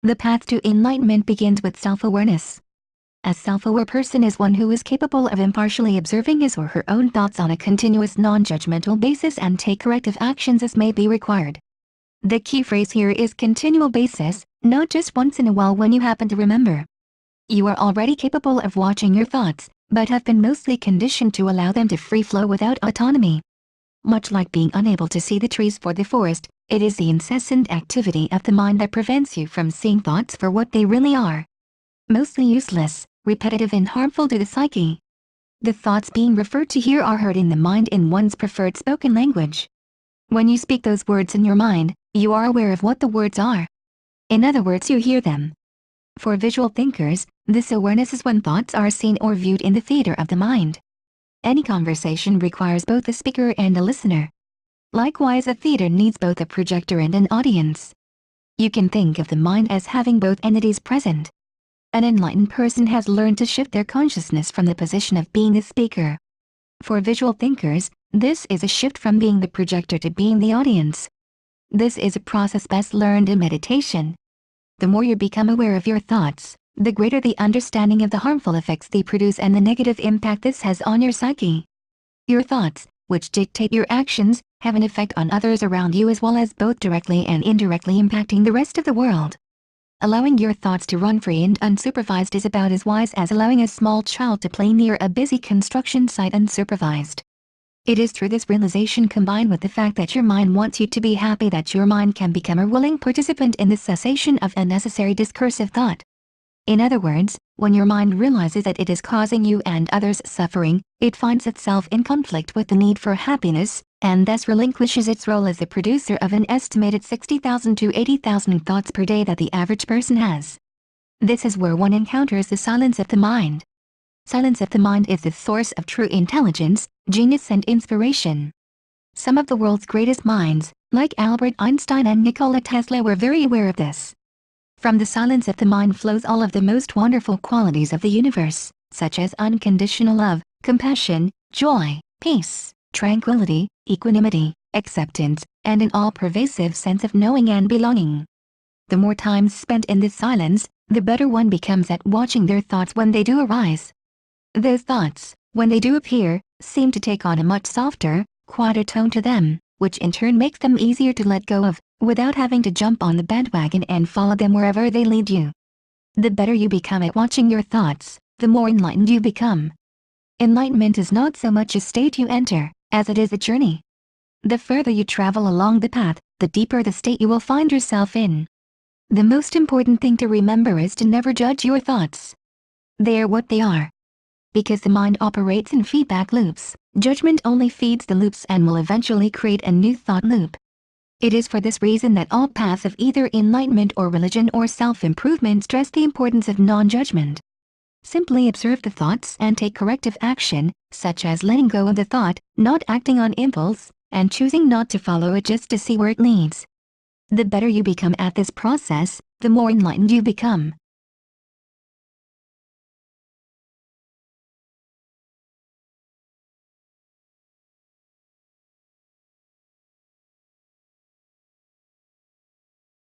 The path to enlightenment begins with self-awareness. A self-aware person is one who is capable of impartially observing his or her own thoughts on a continuous non-judgmental basis and take corrective actions as may be required. The key phrase here is continual basis, not just once in a while when you happen to remember. You are already capable of watching your thoughts, but have been mostly conditioned to allow them to free flow without autonomy. Much like being unable to see the trees for the forest, it is the incessant activity of the mind that prevents you from seeing thoughts for what they really are. Mostly useless, repetitive and harmful to the psyche. The thoughts being referred to here are heard in the mind in one's preferred spoken language. When you speak those words in your mind, you are aware of what the words are. In other words, you hear them. For visual thinkers, this awareness is when thoughts are seen or viewed in the theater of the mind. Any conversation requires both a speaker and a listener. Likewise, a theater needs both a projector and an audience. You can think of the mind as having both entities present. An enlightened person has learned to shift their consciousness from the position of being the speaker. For visual thinkers, this is a shift from being the projector to being the audience. This is a process best learned in meditation. The more you become aware of your thoughts, the greater the understanding of the harmful effects they produce and the negative impact this has on your psyche. Your thoughts, which dictate your actions, have an effect on others around you as well as both directly and indirectly impacting the rest of the world. Allowing your thoughts to run free and unsupervised is about as wise as allowing a small child to play near a busy construction site unsupervised. It is through this realization combined with the fact that your mind wants you to be happy that your mind can become a willing participant in the cessation of unnecessary discursive thought. In other words, when your mind realizes that it is causing you and others suffering, it finds itself in conflict with the need for happiness, and thus relinquishes its role as the producer of an estimated 60,000 to 80,000 thoughts per day that the average person has. This is where one encounters the silence of the mind. Silence of the mind is the source of true intelligence, genius and inspiration. Some of the world's greatest minds, like Albert Einstein and Nikola Tesla, were very aware of this. From the silence of the mind flows all of the most wonderful qualities of the universe, such as unconditional love, compassion, joy, peace, tranquility, equanimity, acceptance, and an all-pervasive sense of knowing and belonging. The more time spent in this silence, the better one becomes at watching their thoughts when they do arise. Those thoughts, when they do appear, seem to take on a much softer, quieter tone to them, which in turn makes them easier to let go of, without having to jump on the bandwagon and follow them wherever they lead you. The better you become at watching your thoughts, the more enlightened you become. Enlightenment is not so much a state you enter, as it is a journey. The further you travel along the path, the deeper the state you will find yourself in. The most important thing to remember is to never judge your thoughts. They are what they are. Because the mind operates in feedback loops, judgment only feeds the loops and will eventually create a new thought loop. It is for this reason that all paths of either enlightenment or religion or self-improvement stress the importance of non-judgment. Simply observe the thoughts and take corrective action, such as letting go of the thought, not acting on impulse, and choosing not to follow it just to see where it leads. The better you become at this process, the more enlightened you become.